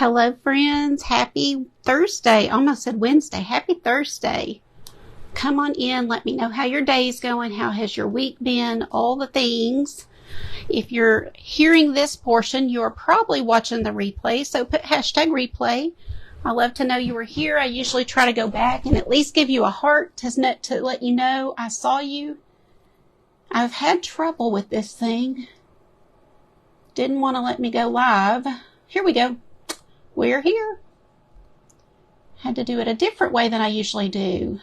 Hello, friends. Happy Thursday. Almost said Wednesday. Happy Thursday. Come on in. Let me know how your day's going. How has your week been? All the things. If you're hearing this portion, you're probably watching the replay. So put hashtag replay. I love to know you were here. I usually try to go back and at least give you a heart to let you know I saw you. I've had trouble with this thing. Didn't want to let me go live. Here we go. We're here. Had to do it a different way than I usually do.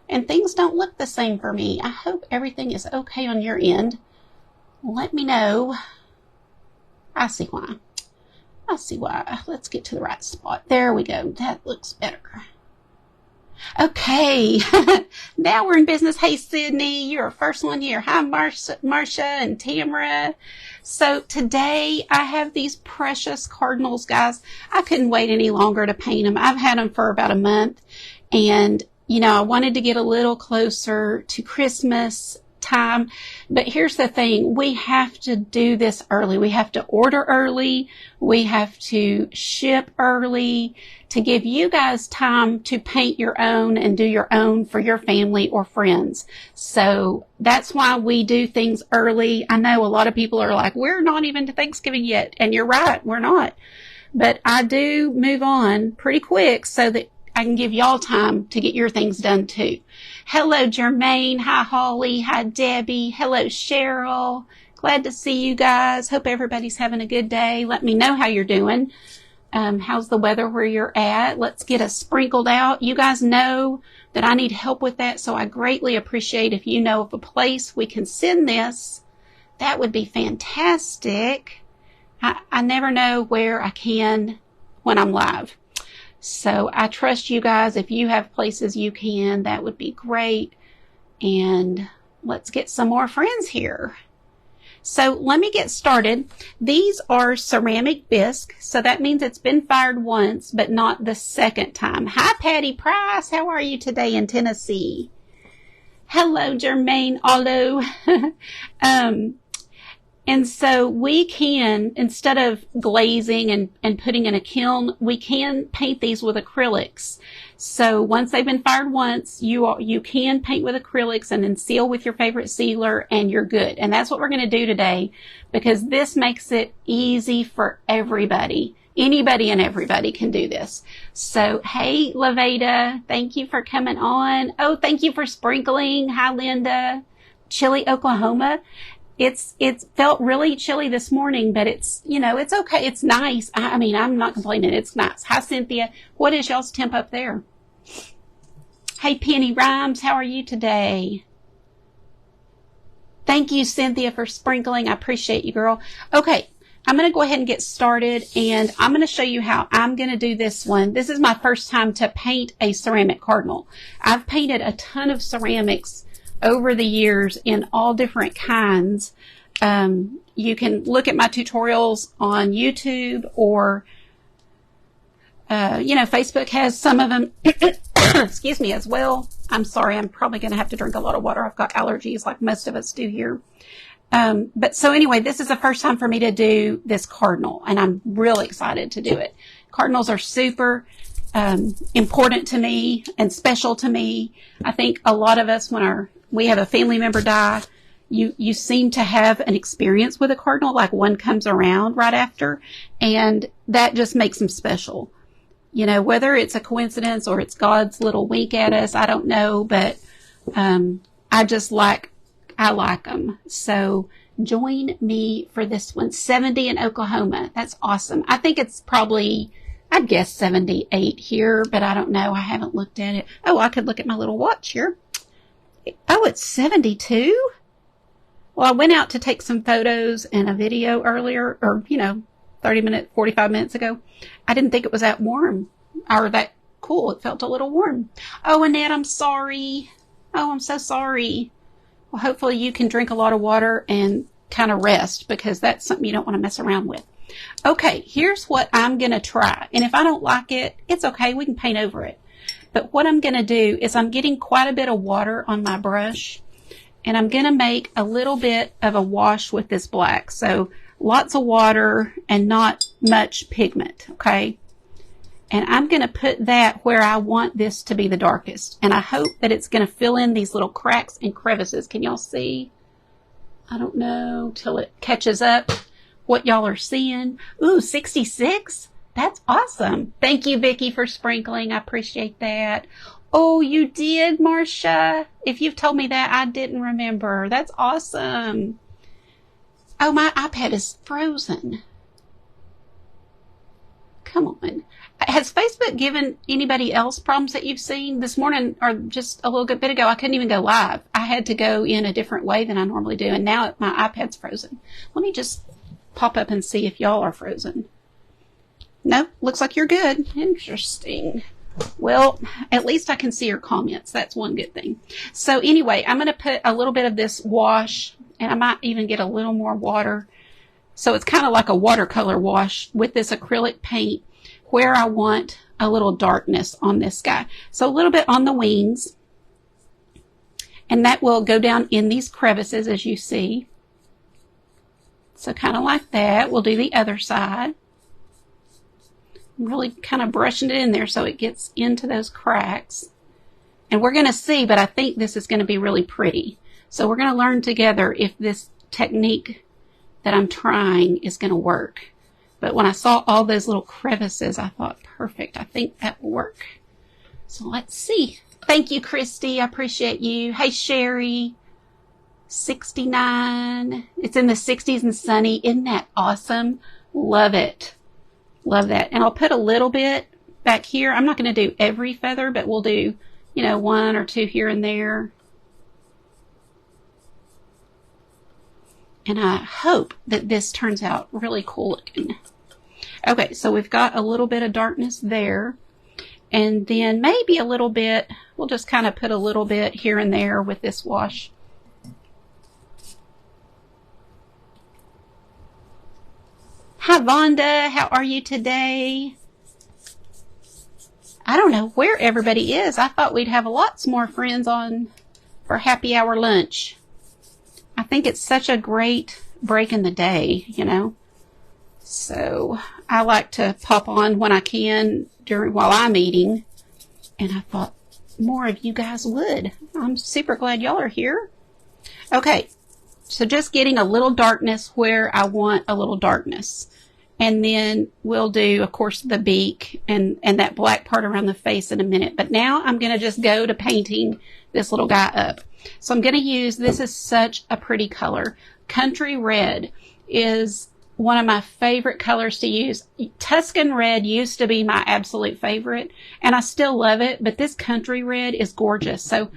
And things don't look the same for me. I hope everything is okay on your end. Let me know. I see why. I see why. Let's get to the right spot. There we go. That looks better. Okay. Now we're in business. Hey, Sydney, you're our first one here. Hi, Marcia and Tamara. So today I have these precious cardinals, guys. I couldn't wait any longer to paint them. I've had them for about a month, and you know, I wanted to get a little closer to Christmas time. But here's the thing. We have to do this early. We have to order early. We have to ship early to give you guys time to paint your own and do your own for your family or friends. So that's why we do things early. I know a lot of people are like, we're not even to Thanksgiving yet. And you're right. We're not. But I do move on pretty quick so that I can give y'all time to get your things done too. Hello, Jermaine. Hi, Holly. Hi, Debbie. Hello, Cheryl. Glad to see you guys. Hope everybody's having a good day. Let me know how you're doing. How's the weather where you're at? Let's get us sprinkled out. You guys know that I need help with that, so I greatly appreciate if you know of a place we can send this. That would be fantastic. I never know where I can when I'm live. So I trust you guys. If you have places you can, that would be great. And let's get some more friends here. So let me get started. These are ceramic bisque. So that means it's been fired once, but not the second time. Hi, Patty Price. How are you today in Tennessee? Hello, Jermaine Allo. And so we can, instead of glazing and putting in a kiln, we can paint these with acrylics. So once they've been fired once, you can paint with acrylics and then seal with your favorite sealer and you're good. And that's what we're going to do today because this makes it easy for everybody. Anybody and everybody can do this. So, hey, Laveda, thank you for coming on. Oh, thank you for sprinkling. Hi, Linda. Chilly, Oklahoma. It's felt really chilly this morning, but it's, you know, it's okay. It's nice. I mean, I'm not complaining. It's nice. Hi, Cynthia. What is y'all's temp up there? Hey, Penny Rhymes. How are you today? Thank you, Cynthia, for sprinkling. I appreciate you, girl. Okay. I'm going to go ahead and get started, and I'm going to show you how I'm going to do this one. This is my first time to paint a ceramic cardinal. I've painted a ton of ceramics over the years in all different kinds. You can look at my tutorials on YouTube or, you know, Facebook has some of them, excuse me, as well. I'm sorry, I'm probably going to have to drink a lot of water. I've got allergies like most of us do here. But so anyway, this is the first time for me to do this cardinal, and I'm really excited to do it. Cardinals are super important to me and special to me. I think a lot of us, when we have a family member die, you seem to have an experience with a cardinal, like one comes around right after, and that just makes them special. You know, whether it's a coincidence or it's God's little wink at us, I don't know, but I like them. So join me for this one. 70 in Oklahoma. That's awesome. I think it's probably, I'd guess 78 here, but I don't know. I haven't looked at it. Oh, I could look at my little watch here. Oh, it's 72? Well, I went out to take some photos and a video earlier, or, 45 minutes ago. I didn't think it was that warm or that cool. It felt a little warm. Oh, Annette, I'm sorry. Oh, I'm so sorry. Well, hopefully you can drink a lot of water and kind of rest because that's something you don't want to mess around with. Okay, here's what I'm going to try. And if I don't like it, it's okay. We can paint over it. But what I'm going to do is I'm getting quite a bit of water on my brush, and I'm going to make a little bit of a wash with this black. So lots of water and not much pigment, okay? And I'm going to put that where I want this to be the darkest. And I hope that it's going to fill in these little cracks and crevices. Can y'all see? I don't know till it catches up what y'all are seeing. Ooh, 66? That's awesome. Thank you, Vicki, for sprinkling. I appreciate that. Oh, you did, Marcia? If you've told me that, I didn't remember. That's awesome. Oh, my iPad is frozen. Come on. Has Facebook given anybody else problems that you've seen? This morning, or just a little bit ago, I couldn't even go live. I had to go in a different way than I normally do, and now my iPad's frozen. Let me just pop up and see if y'all are frozen. No, looks like you're good. Interesting. Well, at least I can see your comments. That's one good thing. So anyway, I'm going to put a little bit of this wash, and I might even get a little more water. So it's kind of like a watercolor wash with this acrylic paint where I want a little darkness on this guy. So a little bit on the wings, and that will go down in these crevices as you see. So kind of like that. We'll do the other side. I'm really kind of brushing it in there so it gets into those cracks. And we're going to see, but I think this is going to be really pretty. So we're going to learn together if this technique that I'm trying is going to work. But when I saw all those little crevices, I thought, perfect. I think that will work. So let's see. Thank you, Christy. I appreciate you. Hey, Sherry. 69. It's in the 60s and sunny. Isn't that awesome? Love it. Love that. And I'll put a little bit back here. I'm not going to do every feather, but we'll do, you know, 1 or 2 here and there. And I hope that this turns out really cool looking. Okay, so we've got a little bit of darkness there. And then maybe a little bit, we'll just kind of put a little bit here and there with this wash. Hi, Vonda. How are you today? I don't know where everybody is. I thought we'd have lots more friends on for happy hour lunch. I think it's such a great break in the day, you know. So I like to pop on when I can while I'm eating. And I thought more of you guys would. I'm super glad y'all are here. Okay. So just getting a little darkness where I want a little darkness. And then we'll do, of course, the beak and that black part around the face in a minute. But now I'm going to just go to painting this little guy up. So I'm going to use, this is such a pretty color. Country Red is one of my favorite colors to use. Tuscan Red used to be my absolute favorite, and I still love it. But this Country Red is gorgeous. So,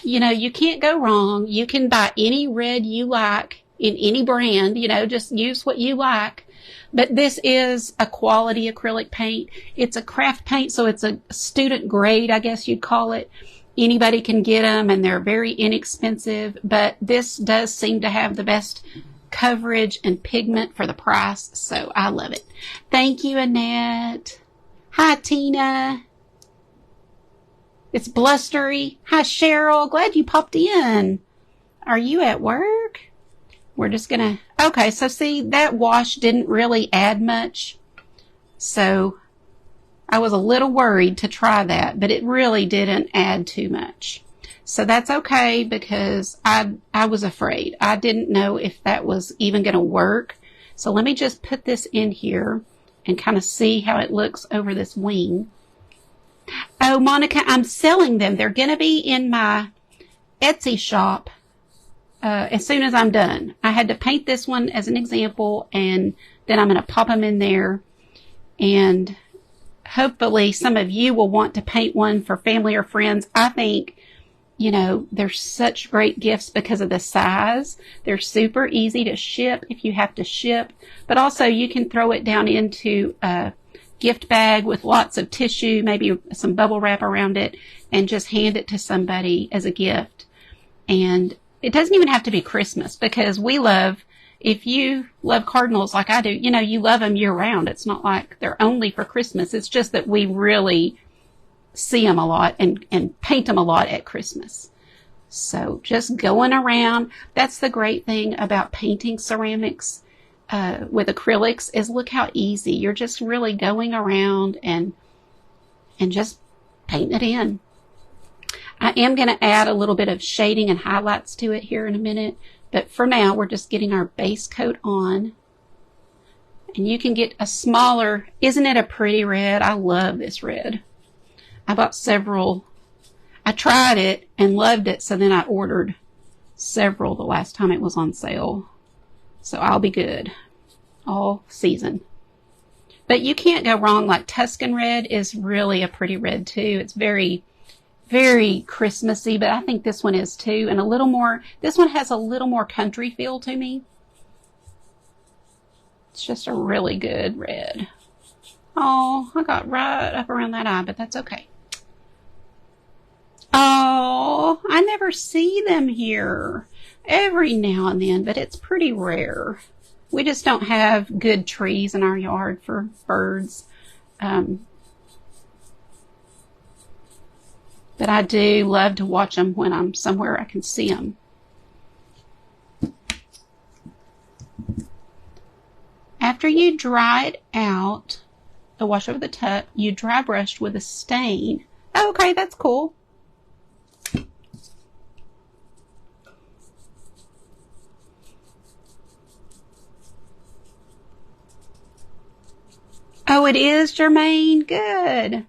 you know, you can't go wrong. You can buy any red you like in any brand, you know, just use what you like. But this is a quality acrylic paint. It's a craft paint, so it's a student grade, I guess you'd call it. Anybody can get them, and they're very inexpensive. But this does seem to have the best coverage and pigment for the price, so I love it. Thank you, Annette. Hi, Tina. It's blustery. Hi, Cheryl. Glad you popped in. Are you at work? We're just gonna, okay, so see, that wash didn't really add much. So I was a little worried to try that, but it really didn't add too much. So that's okay, because I was afraid. I didn't know if that was even going to work. So let me just put this in here and kind of see how it looks over this wing. Oh, Monica, I'm selling them. They're going to be in my Etsy shop as soon as I'm done. I had to paint this one as an example, and then I'm going to pop them in there. And hopefully some of you will want to paint one for family or friends. I think, you know, they're such great gifts because of the size. They're super easy to ship if you have to ship. But also you can throw it down into a gift bag with lots of tissue, maybe some bubble wrap around it, and just hand it to somebody as a gift. And it doesn't even have to be Christmas, because we love, if you love cardinals like I do, you know, you love them year round. It's not like they're only for Christmas. It's just that we really see them a lot and paint them a lot at Christmas. So just going around. That's the great thing about painting ceramics. with acrylics is look how easy. You're just really going around and just painting it in. I am going to add a little bit of shading and highlights to it here in a minute, but for now we're just getting our base coat on. And you can get a smaller, isn't it a pretty red? I love this red. I bought several. I tried it and loved it, so then I ordered several the last time it was on sale. So I'll be good all season. But you can't go wrong. Like Tuscan red is really a pretty red too. It's very, very Christmassy, but I think this one is too. And a little more, this one has a little more country feel to me. It's just a really good red. Oh, I got right up around that eye, but that's okay. Oh, I never see them here. Every now and then, but it's pretty rare. We just don't have good trees in our yard for birds. But I do love to watch them when I'm somewhere I can see them. After you dry it out, the wash over the top, you dry brushed with a stain. Okay, that's cool. Oh, it is, Jermaine? Good.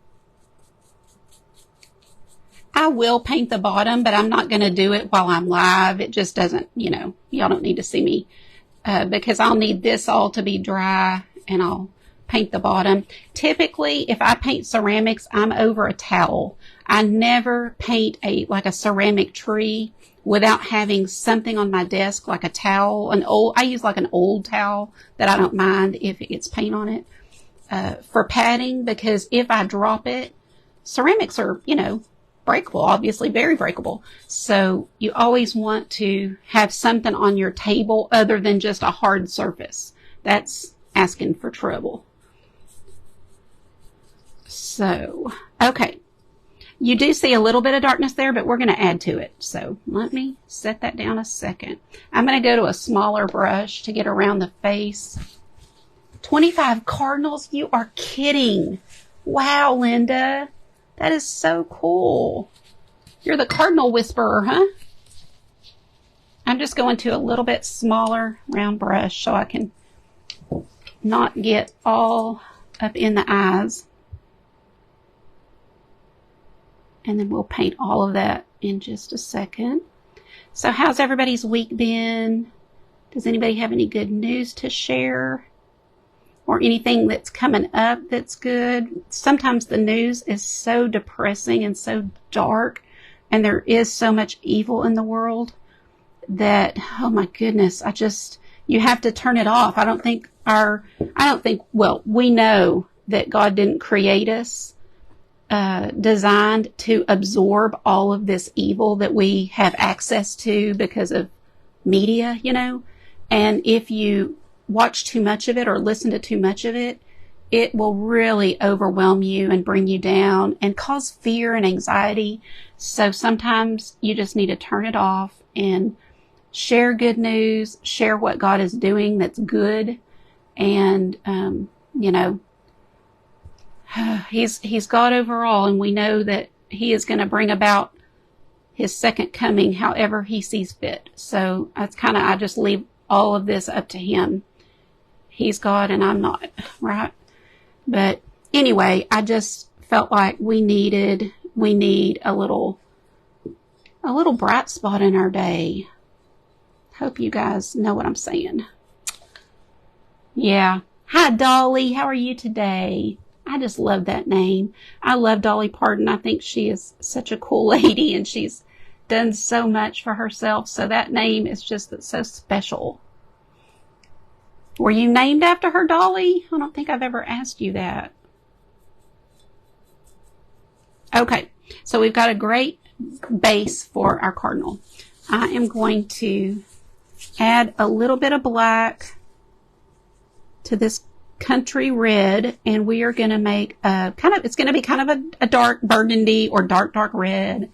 I will paint the bottom, but I'm not going to do it while I'm live. It just doesn't, you know, y'all don't need to see me because I'll need this all to be dry and I'll paint the bottom. Typically, if I paint ceramics, I'm over a towel. I never paint like a ceramic tree without having something on my desk like a towel. I use like an old towel that I don't mind if it gets paint on it. For padding, because if I drop it, ceramics are, you know, breakable, obviously very breakable. So you always want to have something on your table other than just a hard surface. That's asking for trouble. So, okay. You do see a little bit of darkness there, but we're going to add to it. So let me set that down a second. I'm going to go to a smaller brush to get around the face. 25 cardinals? You are kidding. Wow, Linda. That is so cool. You're the cardinal whisperer, huh? I'm just going to a little bit smaller round brush so I can not get all up in the eyes. And then we'll paint all of that in just a second. So how's everybody's week been? Does anybody have any good news to share? Or anything that's coming up that's good? Sometimes the news is so depressing and so dark, and there is so much evil in the world that, oh my goodness, you have to turn it off. Well, we know that God didn't create us designed to absorb all of this evil that we have access to because of media, you know, and if you watch too much of it or listen to too much of it, it will really overwhelm you and bring you down and cause fear and anxiety. So sometimes you just need to turn it off and share good news, share what God is doing that's good. And, you know, he's God over all, and we know that he is going to bring about his second coming however he sees fit. So that's I just leave all of this up to him. He's God and I'm not, right? But anyway, I just felt like we need a little bright spot in our day. Hope you guys know what I'm saying. Yeah. Hi, Dolly. How are you today? I just love that name. I love Dolly Parton. I think she is such a cool lady and she's done so much for herself. So that name is just so special. Were you named after her, Dolly? I don't think I've ever asked you that. Okay, so we've got a great base for our cardinal. I am going to add a little bit of black to this country red, and we are going to make it's going to be kind of a dark burgundy or dark red.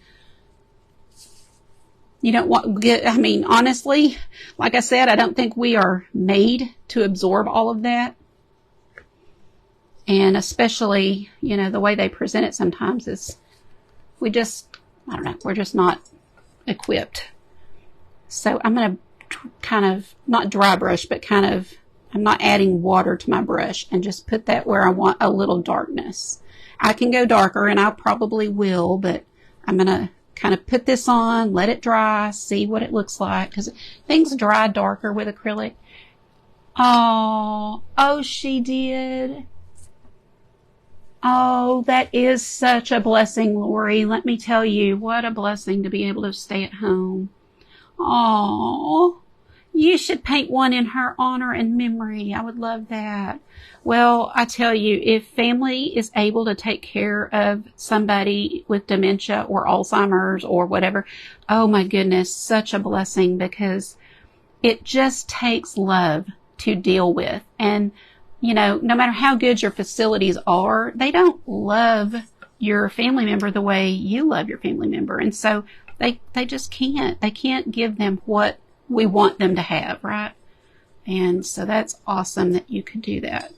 You don't want get, I mean, honestly, like I said, I don't think we are made to absorb all of that. And especially, you know, the way they present it sometimes is I don't know, we're just not equipped. So I'm going to kind of, not dry brush, but kind of, I'm not adding water to my brush, and just put that where I want a little darkness. I can go darker, and I probably will, but I'm going to kind of put this on, let it dry, see what it looks like, because things dry darker with acrylic. Oh, she did. Oh, that is such a blessing, Lori. Let me tell you, what a blessing to be able to stay at home. Oh, you should paint one in her honor and memory. I would love that. Well, I tell you, if family is able to take care of somebody with dementia or Alzheimer's or whatever, oh my goodness, such a blessing, because it just takes love to deal with. And, you know, no matter how good your facilities are, they don't love your family member the way you love your family member. And so they just can't. They can't give them what we want them to have, right? And so that's awesome that you could do that.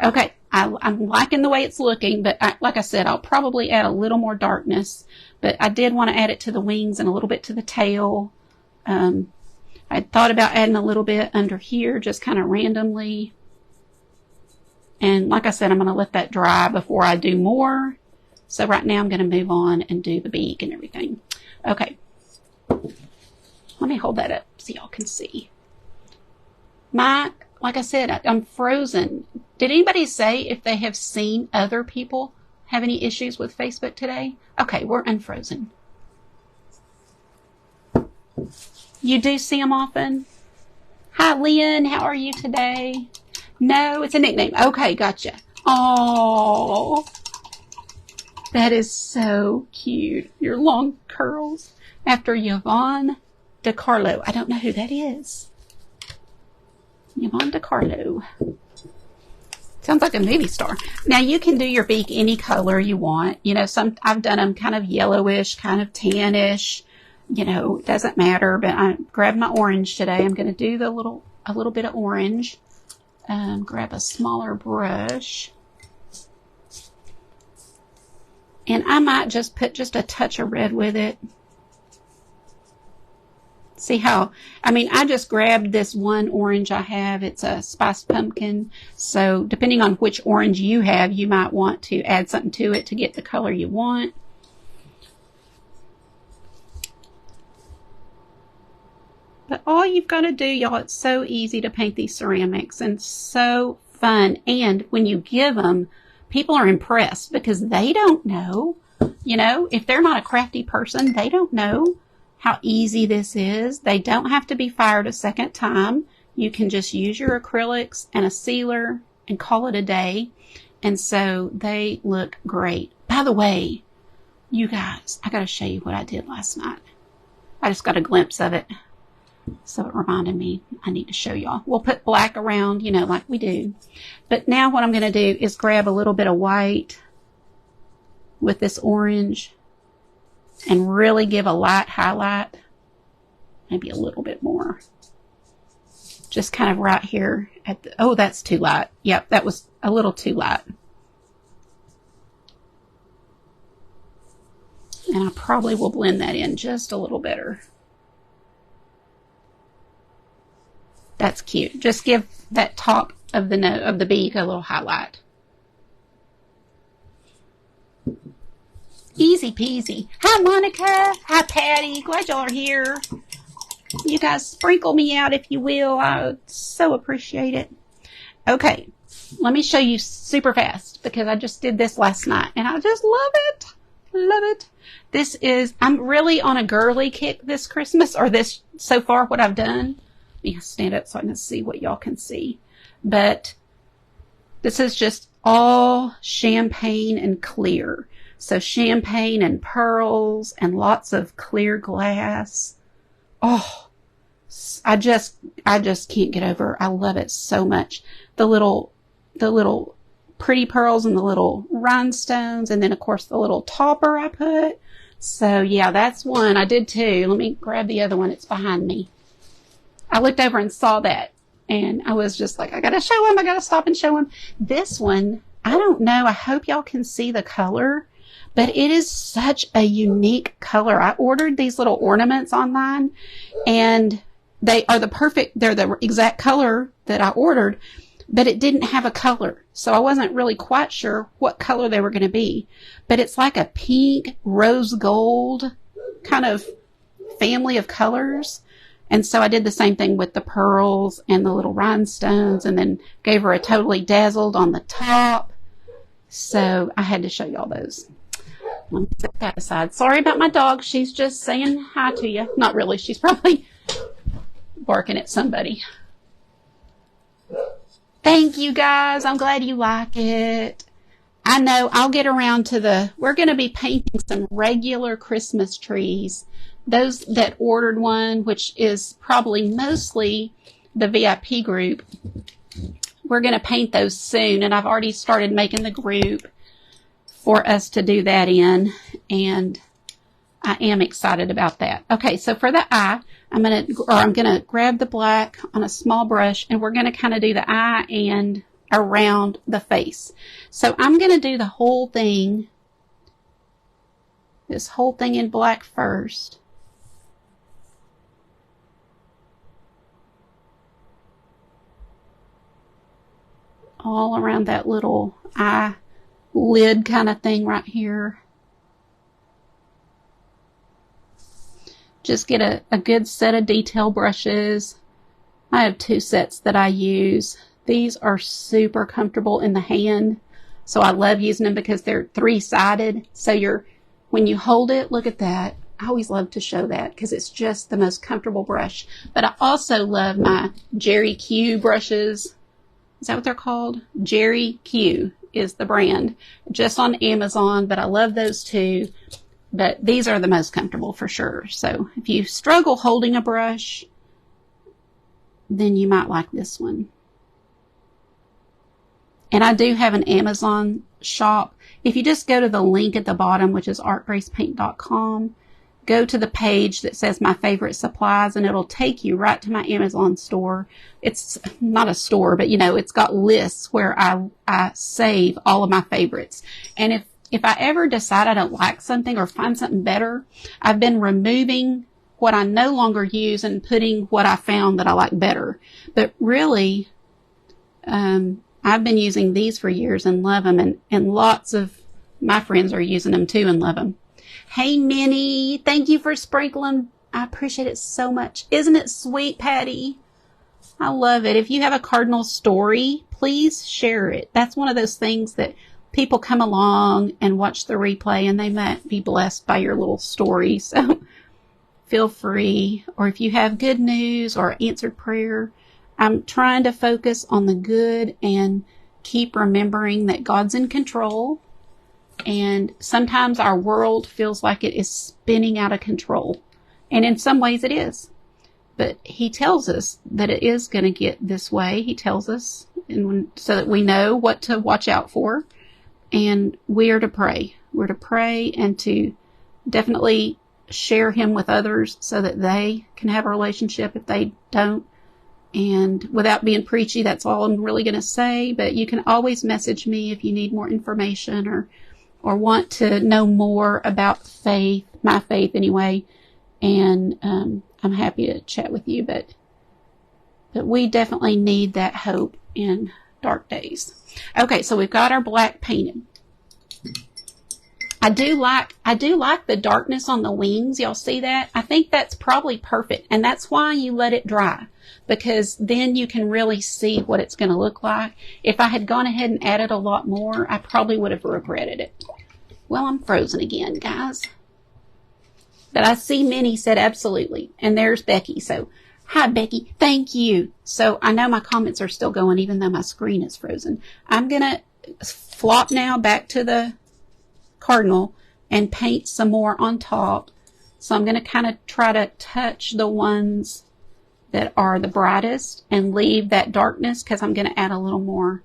Okay, I'm liking the way it's looking, but like I said, I'll probably add a little more darkness, but I did want to add it to the wings and a little bit to the tail. I thought about adding a little bit under here, just kind of randomly. And like I said, I'm going to let that dry before I do more. So right now I'm going to move on and do the beak and everything. Okay. Let me hold that up so y'all can see. Like I said, I'm frozen. Did anybody say if they have seen other people have any issues with Facebook today? Okay, we're unfrozen. You do see them often? Hi, Lynn. How are you today? No, it's a nickname. Okay, gotcha. Oh, that is so cute. Your long curls. After Yvonne DiCarlo. I don't know who that is. Yvonne DiCarlo. Sounds like a movie star. Now you can do your beak any color you want. You know, I've done them kind of yellowish, kind of tannish. You know, it doesn't matter. But I grabbed my orange today. I'm going to do a little bit of orange. Grab a smaller brush. And I might just put just a touch of red with it. See how, I just grabbed this one orange I have. It's a spiced pumpkin. So depending on which orange you have, you might want to add something to it to get the color you want. But all you've got to do, y'all, it's so easy to paint these ceramics and so fun. And when you give them, people are impressed because they don't know, you know, if they're not a crafty person, they don't know how easy this is. They don't have to be fired a second time. You can just use your acrylics and a sealer and call it a day. And so they look great. By the way, you guys, I got to show you what I did last night. I just got a glimpse of it. So it reminded me I need to show y'all. We'll put black around, you know, like we do. But now what I'm going to do is grab a little bit of white with this orange and really give a light highlight. Maybe a little bit more. Just kind of right here at the, oh, that's too light. Yep, that was a little too light. And I probably will blend that in just a little better. That's cute. Just give that top of the beak a little highlight. Easy peasy. Hi, Monica. Hi, Patty. Glad y'all are here. You guys sprinkle me out if you will. I so appreciate it. Okay. Let me show you super fast because I just did this last night and I just love it. Love it. This is, I'm really on a girly kick this Christmas, or this so far what I've done. Let me stand up so I can see what y'all can see. But this is just all champagne and clear. So champagne and pearls and lots of clear glass. Oh, I just can't get over it. I love it so much. The little pretty pearls and the little rhinestones. And then of course the little topper I put. So yeah, that's one. I did two. Let me grab the other one. It's behind me. I looked over and saw that, and I was just like, I gotta show him. I gotta stop and show him. This one, I don't know. I hope y'all can see the color, but it is such a unique color. I ordered these little ornaments online, and they are they're the exact color that I ordered, but it didn't have a color. So I wasn't really quite sure what color they were going to be. But it's like a pink, rose gold kind of family of colors. And so I did the same thing with the pearls and the little rhinestones, and then gave her a totally dazzled on the top. So I had to show y'all those. Let me set that aside. Sorry about my dog. She's just saying hi to you. Not really. She's probably barking at somebody. Thank you, guys. I'm glad you like it. I know I'll get around to we're going to be painting some regular Christmas trees. Those that ordered one, which is probably mostly the VIP group, we're going to paint those soon. And I've already started making the group for us to do that in. And I am excited about that. Okay, so for the eye, I'm gonna grab the black on a small brush, and we're gonna kind of do the eye and around the face. So I'm gonna do the whole thing, this whole thing in black first. All around that little eye lid kind of thing right here. Just get a good set of detail brushes. I have 2 sets that I use. These are super comfortable in the hand. So I love using them because they're 3-sided. So when you hold it, look at that. I always love to show that because it's just the most comfortable brush. But I also love my Jerry Q brushes. Is that what they're called? Jerry Q is the brand. Just on Amazon, but I love those too. But these are the most comfortable for sure. So if you struggle holding a brush, then you might like this one. And I do have an Amazon shop. If you just go to the link at the bottom, which is artgracepaint.com, go to the page that says my favorite supplies, and it'll take you right to my Amazon store. It's not a store, but it's got lists where I save all of my favorites. And if I ever decide I don't like something or find something better, I've been removing what I no longer use and putting what I found that I like better. But really, I've been using these for years and love them, and lots of my friends are using them too and love them. Hey, Minnie, thank you for sprinkling. I appreciate it so much. Isn't it sweet, Patty? I love it. If you have a Cardinal story, please share it. That's one of those things that people come along and watch the replay, and they might be blessed by your little story. So feel free. Or if you have good news or answered prayer, I'm trying to focus on the good and keep remembering that God's in control. And sometimes our world feels like it is spinning out of control. And in some ways it is. But he tells us that it is going to get this way. He tells us so that we know what to watch out for. And we are to pray. We're to pray and to definitely share him with others so that they can have a relationship if they don't. And without being preachy, that's all I'm really going to say. But you can always message me if you need more information or want to know more about faith, my faith anyway. And I'm happy to chat with you. But we definitely need that hope in dark days. Okay, so we've got our black painted. I do like the darkness on the wings. Y'all see that? I think that's probably perfect. And that's why you let it dry, because then you can really see what it's going to look like. If I had gone ahead and added a lot more, I probably would have regretted it. Well, I'm frozen again, guys. But I see Minnie said absolutely. And there's Becky. So, hi, Becky. Thank you. So I know my comments are still going even though my screen is frozen. I'm going to flop now back to the Cardinal and paint some more on top. So I'm going to kind of try to touch the ones that are the brightest and leave that darkness, because I'm going to add a little more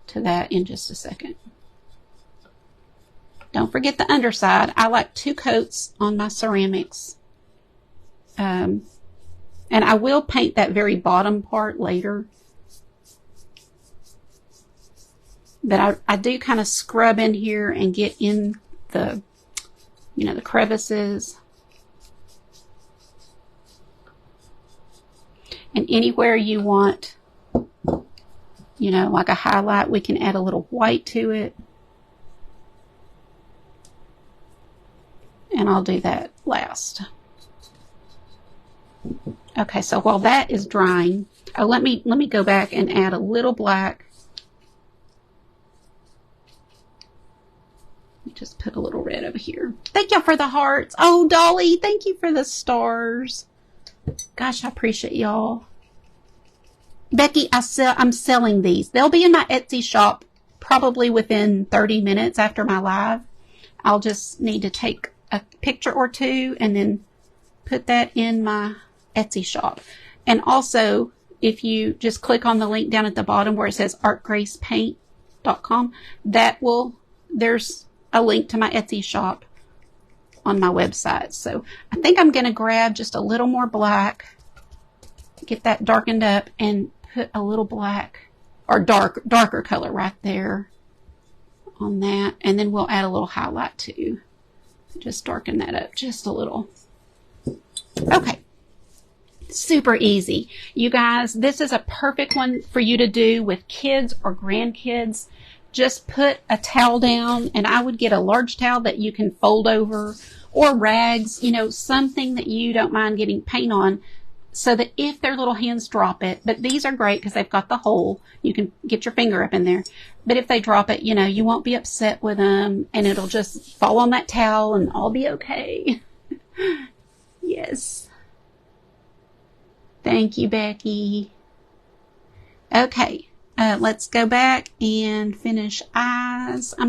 to that in just a second. Don't forget the underside. I like 2 coats on my ceramics. And I will paint that very bottom part later. But I do kind of scrub in here and get in the, the crevices. And anywhere you want, like a highlight, we can add a little white to it. And I'll do that last. Okay, so while that is drying, let me go back and add a little black. Just put a little red over here. Thank y'all for the hearts. Oh, Dolly, thank you for the stars. Gosh, I appreciate y'all. Becky, I'm selling these. They'll be in my Etsy shop probably within 30 minutes after my live. I'll just need to take a picture or two and then put that in my Etsy shop. And also, if you just click on the link down at the bottom where it says artgracepaint.com, there's a link to my Etsy shop on my website. So I think I'm going to grab just a little more black, get that darkened up, and put a little black or darker color right there on that. And then we'll add a little highlight too. Just darken that up just a little. Okay. Super easy. You guys, this is a perfect one for you to do with kids or grandkids. Just put a towel down, and I would get a large towel that you can fold over, or rags, something that you don't mind getting paint on, so that if their little hands drop it, but these are great because they've got the hole, you can get your finger up in there. But if they drop it, you won't be upset with them, and it'll just fall on that towel and all be okay. Yes. Thank you, Becky. Okay. Let's go back and finish eyes. I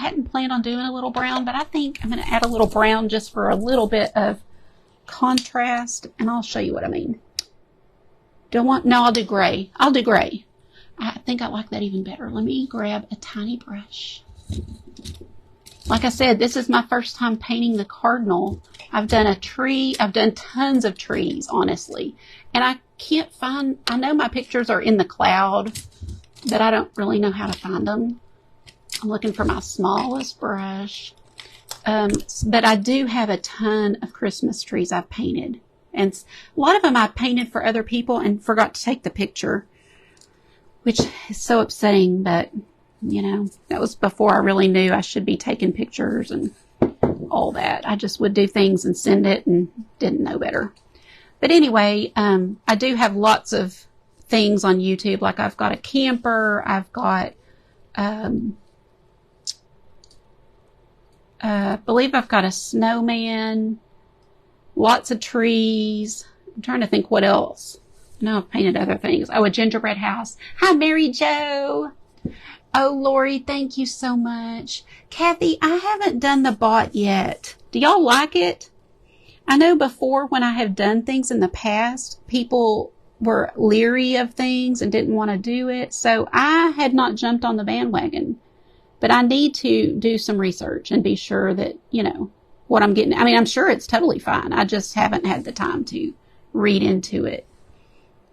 hadn't planned on doing a little brown, but I think I'm going to add a little brown just for a little bit of contrast, and I'll show you what I mean. I'll do gray. I'll do gray. I think I like that even better. Let me grab a tiny brush. Like I said, this is my first time painting the Cardinal. I've done a tree. I've done tons of trees, honestly. And I know my pictures are in the cloud, but I don't really know how to find them. I'm looking for my smallest brush. But I do have a ton of Christmas trees I've painted. And a lot of them I painted for other people and forgot to take the picture, which is so upsetting, but that was before I really knew I should be taking pictures and all that. I just would do things and send it and didn't know better. But anyway, I do have lots of things on YouTube. Like I've got a camper. I've got, I believe I've got a snowman, lots of trees. I'm trying to think what else. No, I've painted other things. Oh, a gingerbread house. Hi, Mary Jo. Oh, Lori, thank you so much. Kathy, I haven't done the bot yet. Do y'all like it? I know before when I have done things in the past, people were leery of things and didn't want to do it. So I had not jumped on the bandwagon. But I need to do some research and be sure that, what I'm getting. I mean, I'm sure it's totally fine. I just haven't had the time to read into it.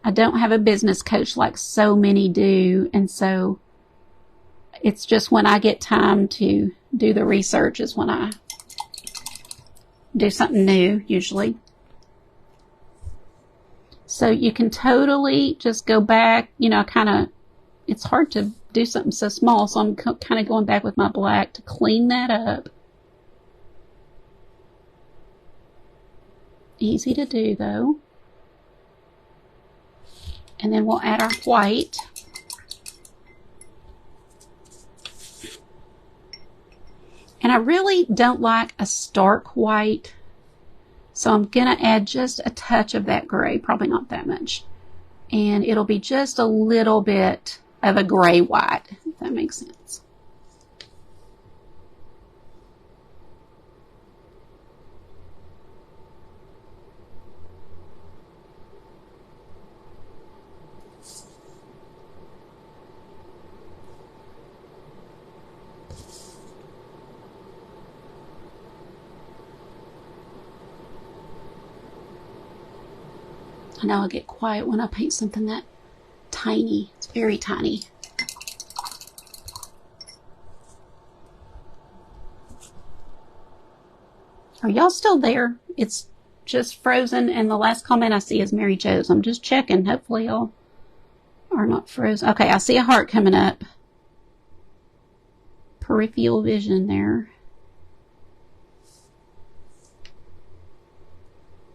I don't have a business coach like so many do. And so it's just when I get time to do the research is when I do something new, usually. So you can totally just go back, it's hard to do something so small. So I'm kind of going back with my black to clean that up. Easy to do though. And then we'll add our white. And I really don't like a stark white, so I'm going to add just a touch of that gray, probably not that much. And it'll be just a little bit of a gray white, if that makes sense. I know I get quiet when I paint something that tiny. It's very tiny. Are y'all still there? It's just frozen, and the last comment I see is Mary Jo's. I'm just checking. Hopefully y'all are not frozen. Okay, I see a heart coming up. Peripheral vision there.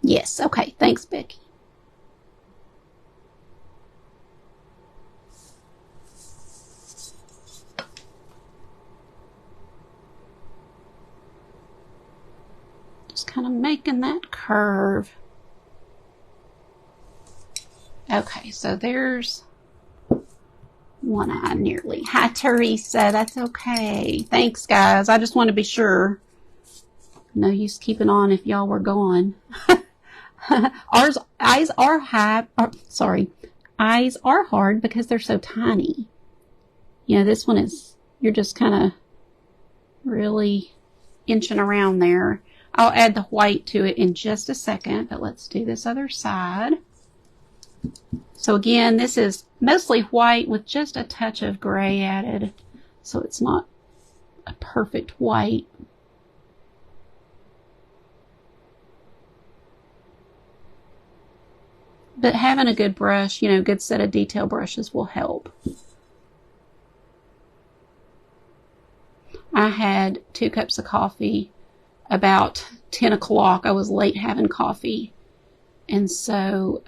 Yes, okay. Thanks, Becky. Just kind of making that curve. Okay, so there's one eye nearly. Hi, Teresa. That's okay. Thanks, guys. I just want to be sure. No use keeping on if y'all were gone. Eyes are hard because they're so tiny. You know, this one is, you're just kind of really inching around there. I'll add the white to it in just a second, but let's do this other side. So again, this is mostly white with just a touch of gray added, so it's not a perfect white. But having a good brush, you know, good set of detail brushes will help. I had 2 cups of coffee about 10 o'clock. I was late having coffee. And so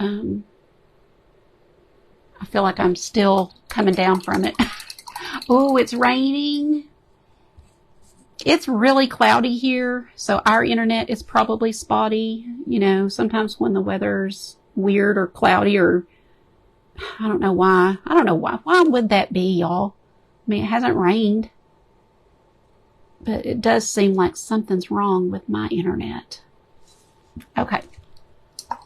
I feel like I'm still coming down from it. Oh, it's raining. It's really cloudy here. So our internet is probably spotty. You know, sometimes when the weather's weird or cloudy, or I don't know why. I don't know why. Why would that be, y'all? I mean, it hasn't rained. But it does seem like something's wrong with my internet. Okay. I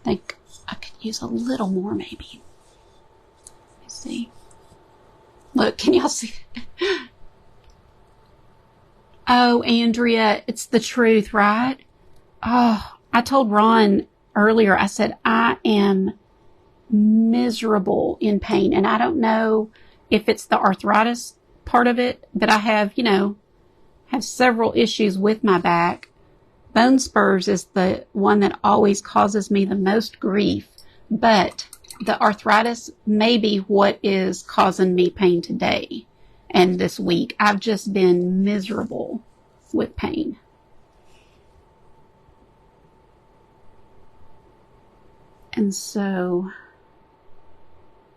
think I could use a little more maybe. Let's see. Look, can y'all see? Oh, Andrea, it's the truth, right? Oh, I told Ron earlier, I said, I am miserable in pain. And I don't know if it's the arthritis part of it, but I have, you know, have several issues with my back. Bone spurs is the one that always causes me the most grief, but the arthritis may be what is causing me pain today and this week. I've just been miserable with pain. And so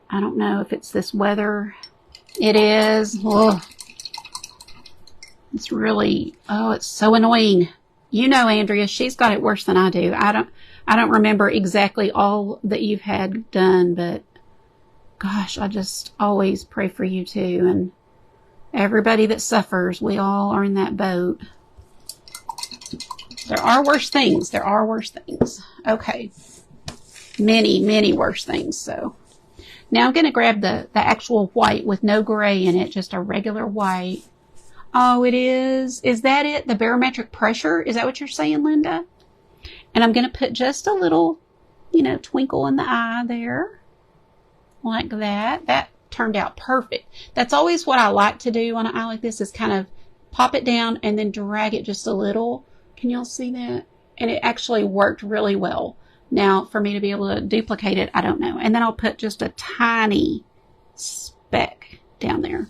I don't know if it's this weather. It is. Ugh. It's really, oh, it's so annoying. You know, Andrea, she's got it worse than I do. I don't remember exactly all that you've had done, but gosh, I just always pray for you too. And everybody that suffers, we all are in that boat. There are worse things. There are worse things. Okay. Many, many worse things. So now I'm going to grab the actual white with no gray in it, just a regular white. Oh, it is. Is that it? The barometric pressure? Is that what you're saying, Linda? And I'm going to put just a little, you know, twinkle in the eye there. Like that. That turned out perfect. That's always what I like to do on an eye like this, is kind of pop it down and then drag it just a little. Can y'all see that? And it actually worked really well. Now, for me to be able to duplicate it, I don't know. And then I'll put just a tiny speck down there.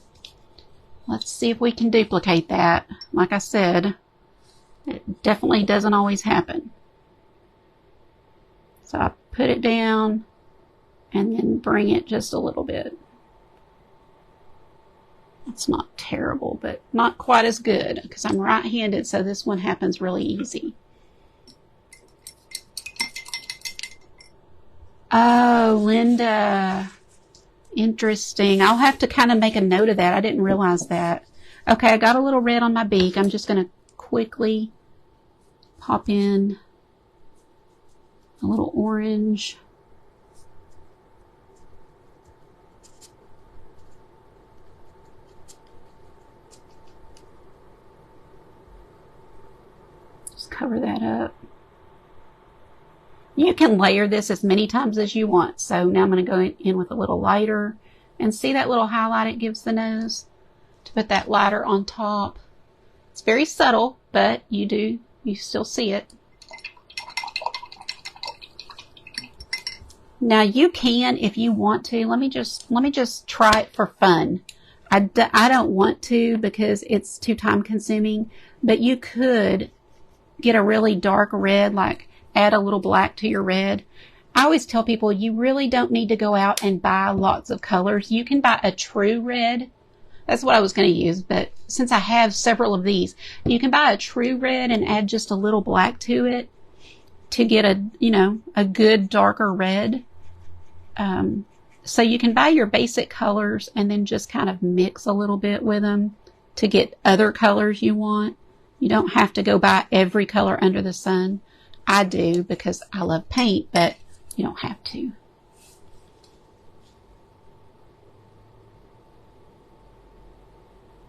Let's see if we can duplicate that. Like I said, it definitely doesn't always happen. So I put it down and then bring it just a little bit. It's not terrible, but not quite as good because I'm right-handed, so this one happens really easy. Oh, Linda. Interesting. I'll have to kind of make a note of that. I didn't realize that. Okay, I got a little red on my beak. I'm just going to quickly pop in a little orange. cover that up. You can layer this as many times as you want. So now I'm going to go in with a little lighter, and see that little highlight it gives the nose? To put that lighter on top. It's very subtle, but you still see it. Now you can, if you want to, let me just try it for fun. I don't want to because it's too time consuming, but you could get a really dark red, like add a little black to your red. I always tell people you really don't need to go out and buy lots of colors. You can buy a true red. That's what I was going to use, but since I have several of these, you can buy a true red and add just a little black to it to get a good darker red. So you can buy your basic colors and then just kind of mix a little bit with them to get other colors you want. You don't have to go buy every color under the sun. I do because I love paint, but you don't have to.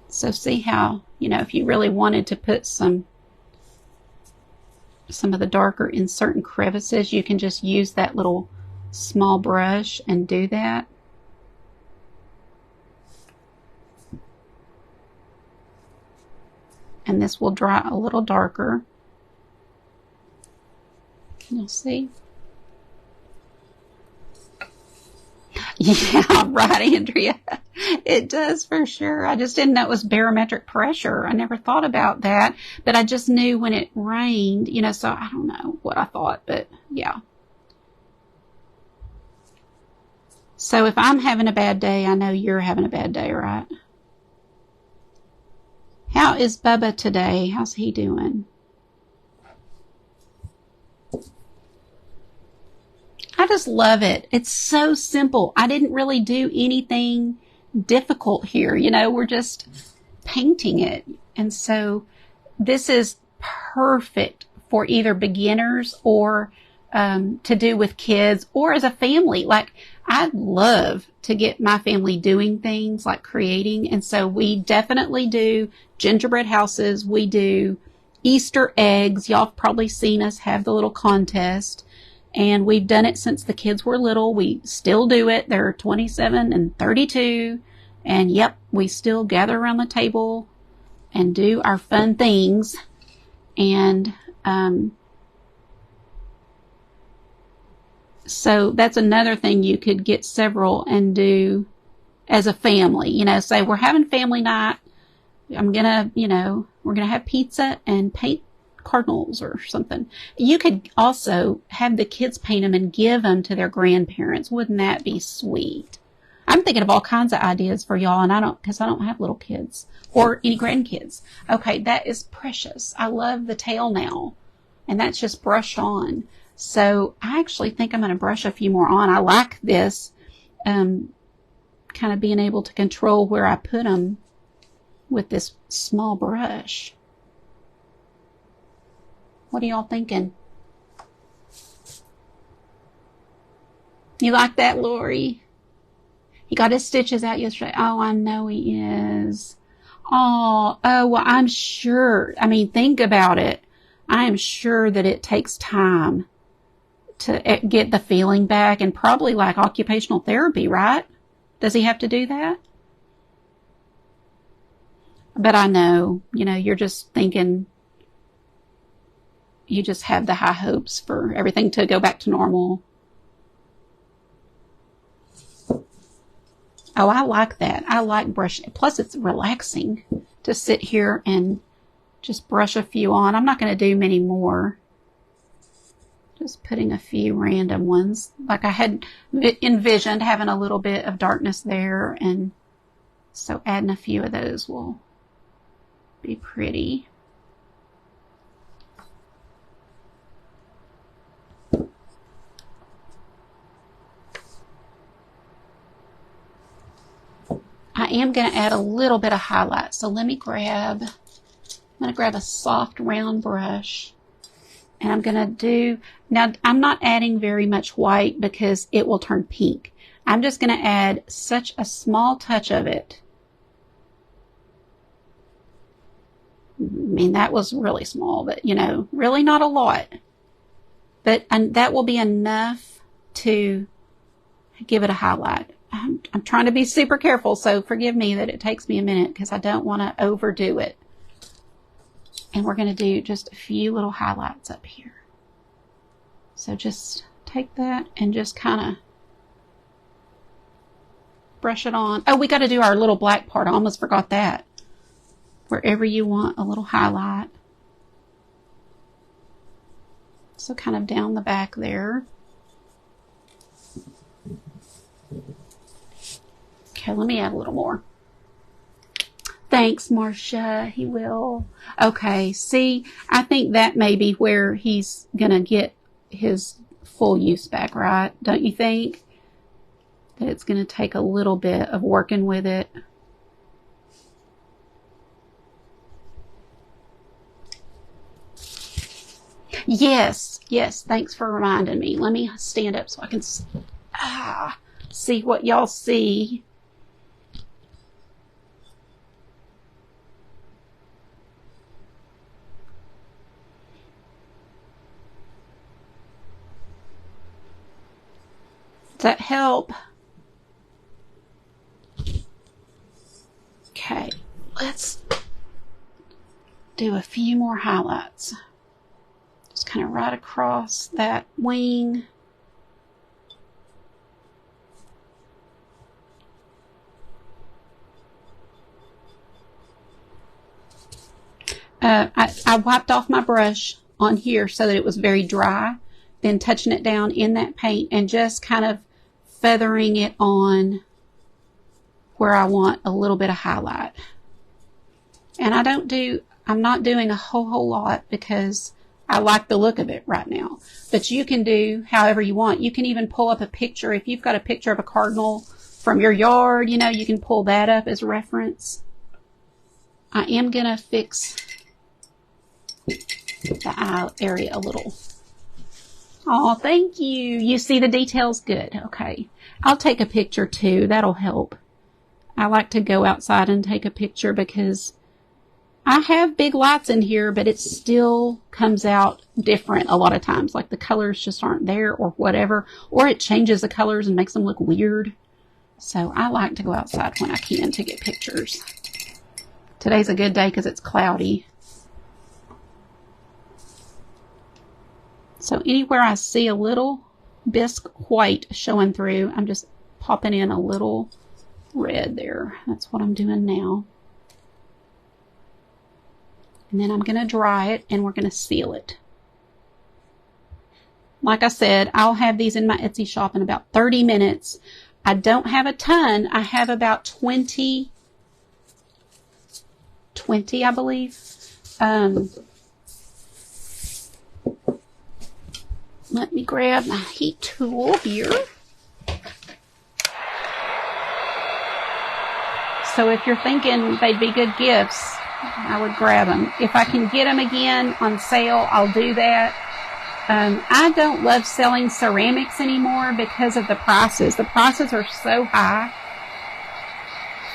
So see how, if you really wanted to put some of the darker in certain crevices, you can just use that little small brush and do that. And this will dry a little darker. You'll see. Yeah, right, Andrea. It does for sure. I just didn't know it was barometric pressure. I never thought about that, but I just knew when it rained, so I don't know what I thought, but yeah. So if I'm having a bad day, I know you're having a bad day, right? How is Bubba today? How's he doing? I just love it. It's so simple. I didn't really do anything difficult here. We're just painting it. And so this is perfect for either beginners or to do with kids or as a family. Like, I love to get my family doing things like creating. And so we definitely do gingerbread houses. We do Easter eggs. Y'all have probably seen us have the little contest. And we've done it since the kids were little. We still do it. They're 27 and 32. And yep, we still gather around the table and do our fun things. And so that's another thing you could get several and do as a family. Say we're having family night. We're going to have pizza and paint cardinals or something. You could also have the kids paint them and give them to their grandparents. Wouldn't that be sweet? I'm thinking of all kinds of ideas for y'all, and because I don't have little kids or any grandkids. Okay, that is precious. I love the tail now, and that's just brush on. So I actually think I'm going to brush a few more on. I like this, kind of being able to control where I put them with this small brush. What are y'all thinking? You like that, Lori? He got his stitches out yesterday. Oh, I know he is. Oh, well, I'm sure. I mean, think about it. I am sure that it takes time to get the feeling back, and probably like occupational therapy, right? Does he have to do that? But I know, you're just thinking, you just have the high hopes for everything to go back to normal. Oh, I like that. I like brushing. Plus, it's relaxing to sit here and just brush a few on. I'm not going to do many more. Just putting a few random ones. Like I had envisioned having a little bit of darkness there. And so adding a few of those will be pretty. I am going to add a little bit of highlight. So let me I'm going to grab a soft round brush, and I'm going to do, now I'm not adding very much white because it will turn pink. I'm just going to add such a small touch of it mean, that was really small, but you know, really not a lot. But that will be enough to give it a highlight. I'm trying to be super careful, so forgive me that it takes me a minute because I don't want to overdo it. And we're going to do just a few little highlights up here. So just take that and just kind of brush it on. Oh, we got to do our little black part. I almost forgot that. Wherever you want a little highlight. So kind of down the back there. Okay, let me add a little more. Thanks, Marcia. He will. Okay, see, I think that may be where he's going to get his full use back, right? Don't you think? That it's going to take a little bit of working with it. Yes, yes, thanks for reminding me. Let me stand up so I can see what y'all see. Does that help? Okay, let's do a few more highlights. Just kind of right across that wing. I wiped off my brush on here so that it was very dry, then touching it down in that paint and just kind of feathering it on where I want a little bit of highlight. And I'm not doing a whole lot because I like the look of it right now. But you can do however you want. You can even pull up a picture. If you've got a picture of a cardinal from your yard, you know, you can pull that up as reference. I am going to fix the eye area a little. Oh, thank you. You see the details? Good. Okay. I'll take a picture too. That'll help. I like to go outside and take a picture because I have big lights in here, but it still comes out different a lot of times. Like the colors just aren't there or whatever, or it changes the colors and makes them look weird. So I like to go outside when I can to get pictures. Today's a good day because it's cloudy. So anywhere I see a little bisque white showing through, I'm just popping in a little red there. That's what I'm doing now. And then I'm going to dry it and we're going to seal it. Like I said, I'll have these in my Etsy shop in about 30 minutes. I don't have a ton. I have about 20, I believe. Let me grab my heat tool here. So if you're thinking they'd be good gifts, I would grab them. If I can get them again on sale, I'll do that. I don't love selling ceramics anymore because of the prices. The prices are so high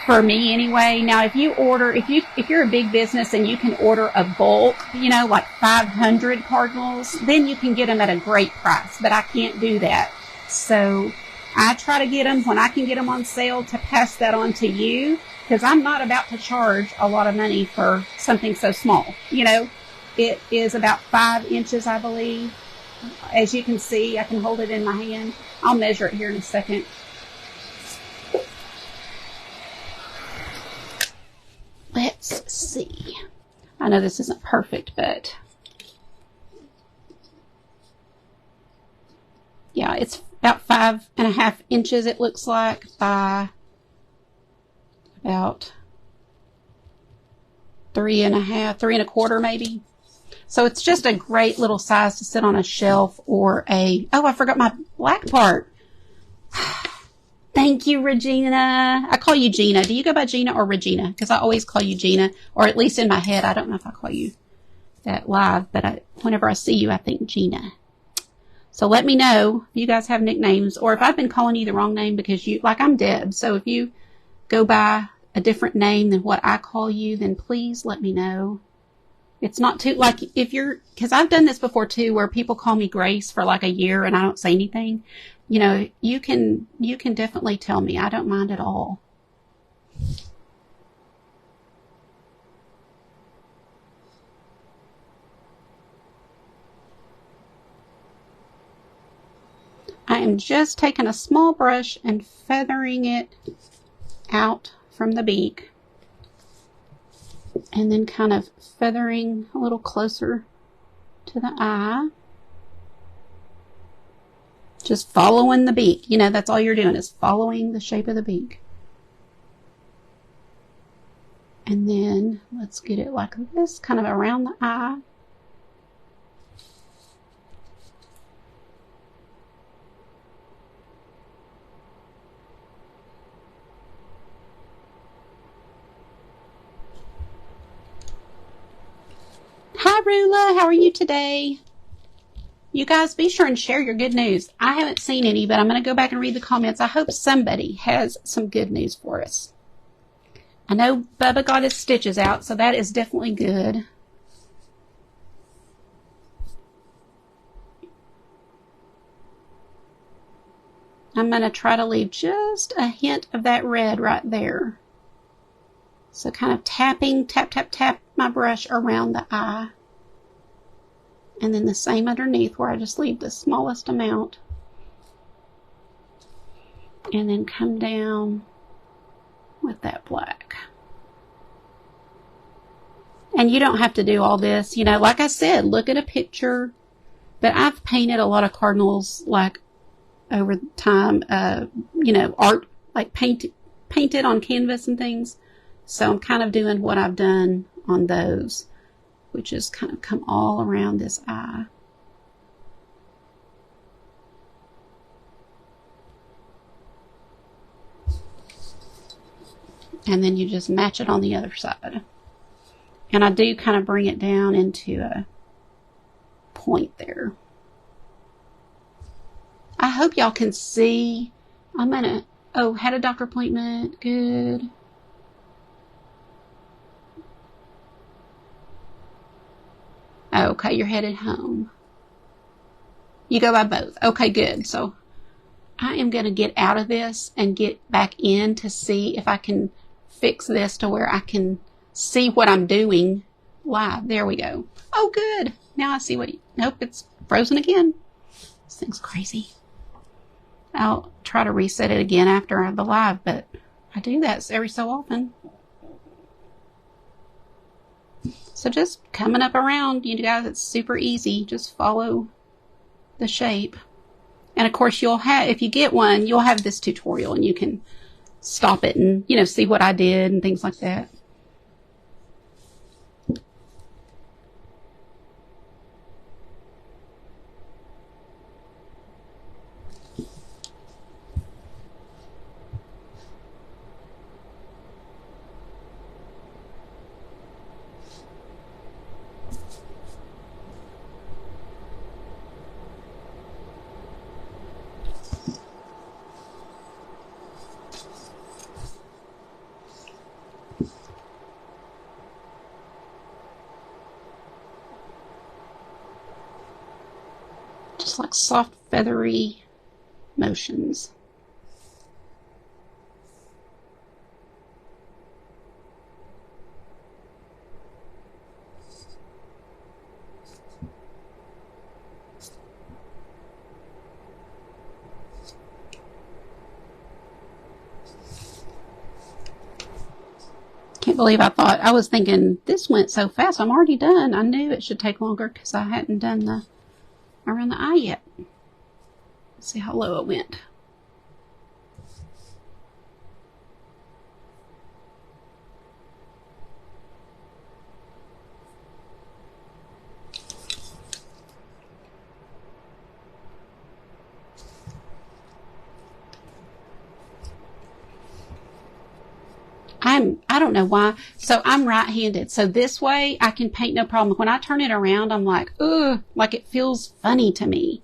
for me anyway. Now, if you're a big business and you can order a bulk, you know, like 500 cardinals, then you can get them at a great price. But I can't do that. So I try to get them when I can get them on sale to pass that on to you, because I'm not about to charge a lot of money for something so small. You know, it is about 5 inches, I believe. As you can see, I can hold it in my hand. I'll measure it here in a second. Let's see. I know this isn't perfect, but yeah, it's about 5.5 inches, it looks like, by about 3.25 maybe. So it's just a great little size to sit on a shelf or oh, I forgot my black part. Thank you, Regina. I call you Gina. Do you go by Gina or Regina? Because I always call you Gina, or at least in my head. I don't know if I call you that live, but whenever I see you, I think Gina. So let me know if you guys have nicknames, or if I've been calling you the wrong name because I'm Deb. So if you go by a different name than what I call you, then please let me know. It's not too, like, if you're, because I've done this before too, where people call me Grace for like a year and I don't say anything. You know, you can definitely tell me. I don't mind at all. I am just taking a small brush and feathering it out from the beak. And then kind of feathering a little closer to the eye. Just following the beak. You know, that's all you're doing is following the shape of the beak. And then let's get it like this, kind of around the eye. Hi, Rula. How are you today? You guys, be sure and share your good news. I haven't seen any, but I'm going to go back and read the comments. I hope somebody has some good news for us. I know Bubba got his stitches out, so that is definitely good. I'm going to try to leave just a hint of that red right there. So kind of tapping, tap, tap, tap my brush around the eye. And then the same underneath where I just leave the smallest amount. And then come down with that black. And you don't have to do all this. You know, like I said, look at a picture. But I've painted a lot of cardinals like over time, you know, art, like painted on canvas and things. So I'm kind of doing what I've done on those, which is kind of come all around this eye. And then you just match it on the other side. And I do kind of bring it down into a point there. I hope y'all can see. I'm gonna, oh, had a doctor appointment. Good. Okay, you're headed home. You go by both. Okay, good. So I am going to get out of this and get back in to see if I can fix this to where I can see what I'm doing live. There we go. Oh, good. Now I see what, nope, it's frozen again. This thing's crazy. I'll try to reset it again after the live, but I do that every so often. So just coming up around, you guys, it's super easy. Just follow the shape. And of course you'll have, if you get one, you'll have this tutorial and you can stop it and, you know, see what I did and things like that. Just like soft, feathery motions. Can't believe I was thinking this went so fast. I'm already done. I knew it should take longer because I hadn't done the around the eye yet. Let's see how low it went. I don't know why. So I'm right-handed. So this way I can paint no problem. When I turn it around, I'm like, ugh, like it feels funny to me.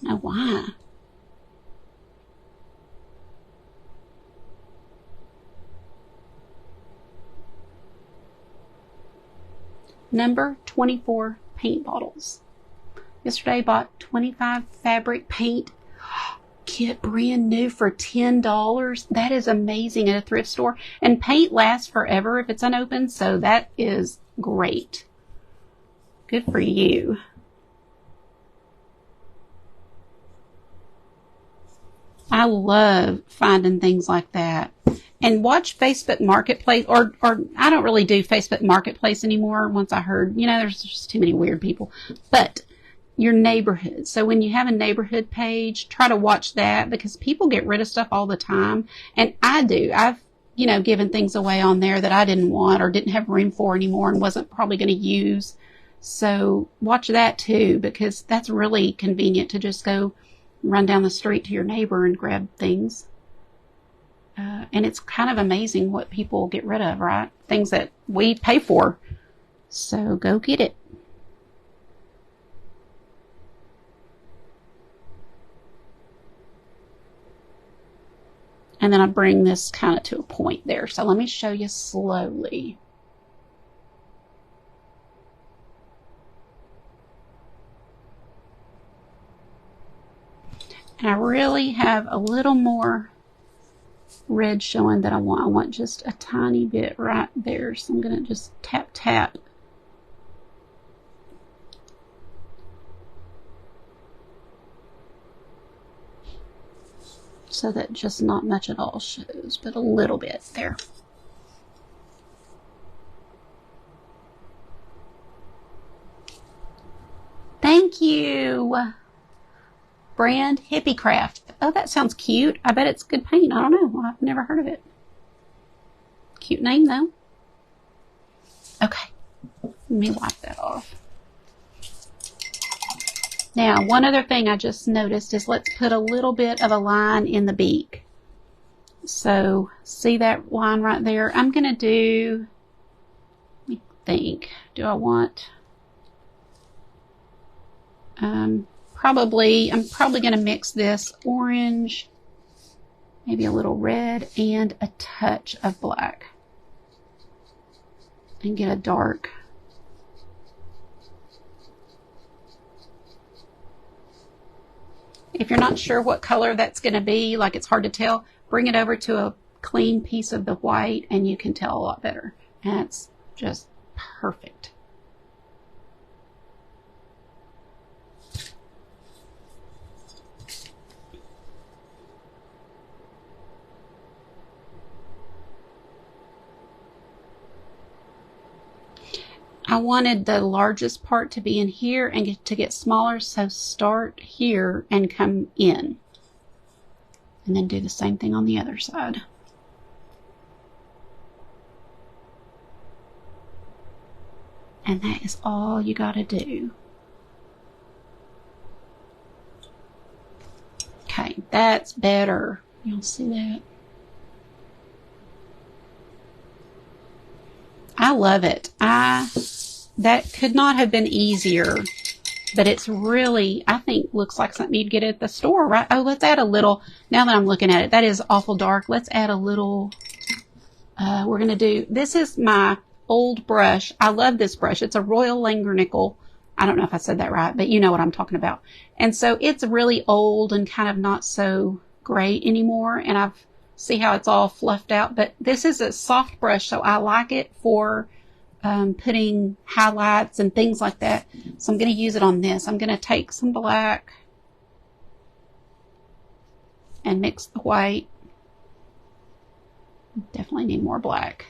I don't know why. number 24 paint bottles. Yesterday bought 25 fabric paint kit brand new for $10. That is amazing at a thrift store. And paint lasts forever if it's unopened, so that is great. Good for you. I love finding things like that. And watch Facebook Marketplace, or I don't really do Facebook Marketplace anymore once I heard, there's just too many weird people. But your neighborhood. So when you have a neighborhood page, try to watch that because people get rid of stuff all the time. And I do. I've, given things away on there that I didn't want or didn't have room for anymore and wasn't probably going to use. So watch that too, because that's really convenient to just go run down the street to your neighbor and grab things. And it's kind of amazing what people get rid of, right? Things that we pay for. So go get it. And then I bring this kind of to a point there. So let me show you slowly. And I really have a little more red showing that I want. I want just a tiny bit right there. So I'm going to just tap, tap. So that just not much at all shows, but a little bit there. Thank you. Brand Hippie Craft. Oh, that sounds cute. I bet it's good paint. I don't know. I've never heard of it. Cute name, though. Okay. Let me wipe that off. Now, one other thing I just noticed is let's put a little bit of a line in the beak. So, see that line right there? I'm going to do, let me think, do I want, I'm probably going to mix this orange, maybe a little red, and a touch of black. And get a dark. If you're not sure what color that's going to be, like it's hard to tell, bring it over to a clean piece of the white and you can tell a lot better. And it's just perfect. I wanted the largest part to be in here and to get smaller, so start here and come in. And then do the same thing on the other side. And that is all you got to do. Okay, that's better. You'll see that. I love it. That could not have been easier, but it's really, I think, looks like something you'd get at the store, right? Oh, let's add a little, now that I'm looking at it, that is awful dark. Let's add a little, we're going to do, this is my old brush. I love this brush. It's a Royal Langnickel. I don't know if I said that right, but you know what I'm talking about. And so it's really old and kind of not so great anymore. And I've see how it's all fluffed out, but this is a soft brush, so I like it for putting highlights and things like that. So I'm going to use it on this. I'm going to take some black and mix the white. Definitely need more black.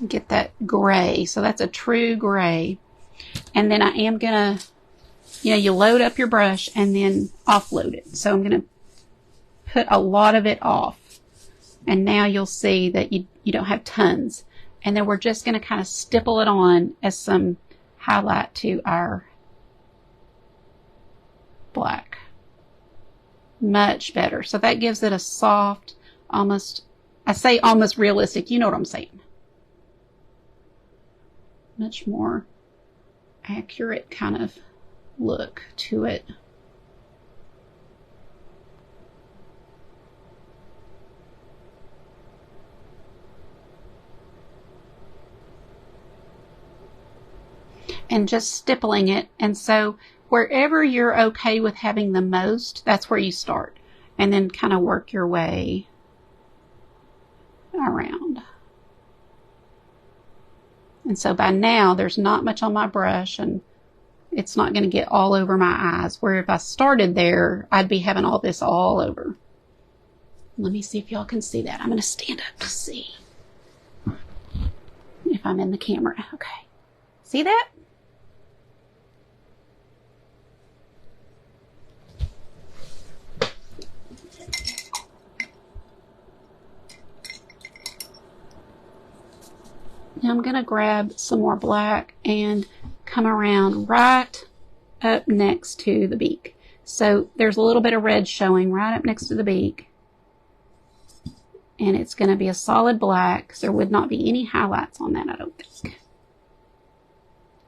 Get that gray. So that's a true gray. And then I am going to, you load up your brush and then offload it. So I'm going to put a lot of it off. And now you'll see that you don't have tons. And then we're just going to kind of stipple it on as some highlight to our black. Much better. So that gives it a soft, almost, I say almost realistic. You know what I'm saying. Much more accurate kind of look to it. and just stippling it. And so wherever you're okay with having the most, that's where you start. And then kind of work your way around. And so by now, there's not much on my brush, and it's not going to get all over my eyes. Where if I started there, I'd be having all this all over. Let me see if y'all can see that. I'm going to stand up to see if I'm in the camera. Okay. See that? Now I'm going to grab some more black and come around right up next to the beak. So there's a little bit of red showing right up next to the beak. And it's going to be a solid black, because there would not be any highlights on that, I don't think.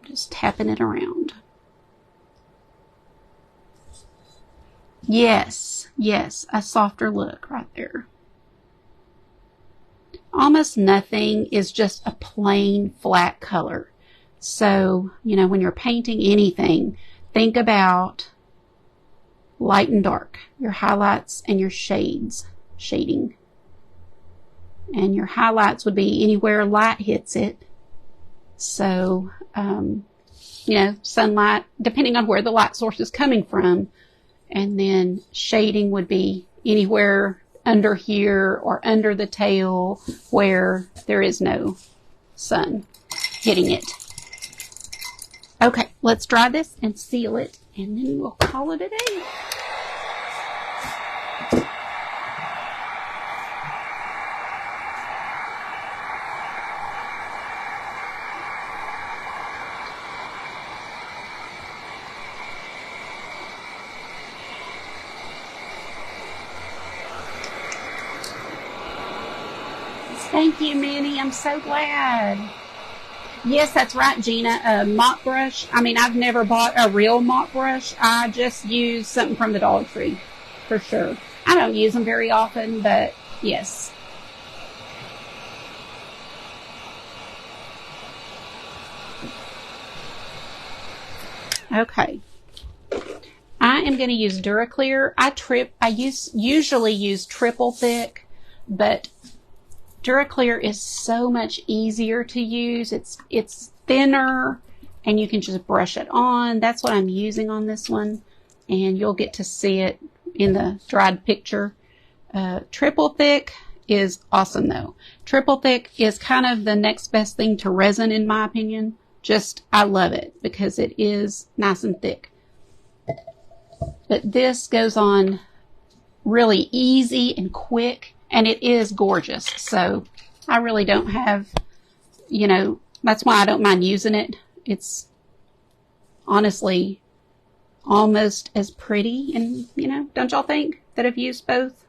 Just tapping it around. Yes, yes, a softer look right there. Almost nothing is just a plain flat color. So, you know, when you're painting anything, think about light and dark, your highlights and your shading. And your highlights would be anywhere light hits it. So, you know, sunlight, depending on where the light source is coming from. And then shading would be anywhere under here or under the tail where there is no sun hitting it. Okay, let's dry this and seal it, and then we'll call it a day. Thank you, Minnie. I'm so glad. Yes, that's right, Gina. A mop brush. I mean, I've never bought a real mop brush. I just use something from the Dollar Tree, for sure. I don't use them very often, but yes. Okay. I am going to use Duraclear. I usually use triple thick, but Duraclear is so much easier to use. It's thinner, and you can just brush it on. That's what I'm using on this one, and you'll get to see it in the dried picture. Triple thick is awesome, though. Triple thick is kind of the next best thing to resin, in my opinion. I love it because it is nice and thick. But this goes on really easy and quick. And it is gorgeous. So I really don't have, you know, that's why I don't mind using it. It's honestly almost as pretty. And, you know, don't y'all think that I've used both?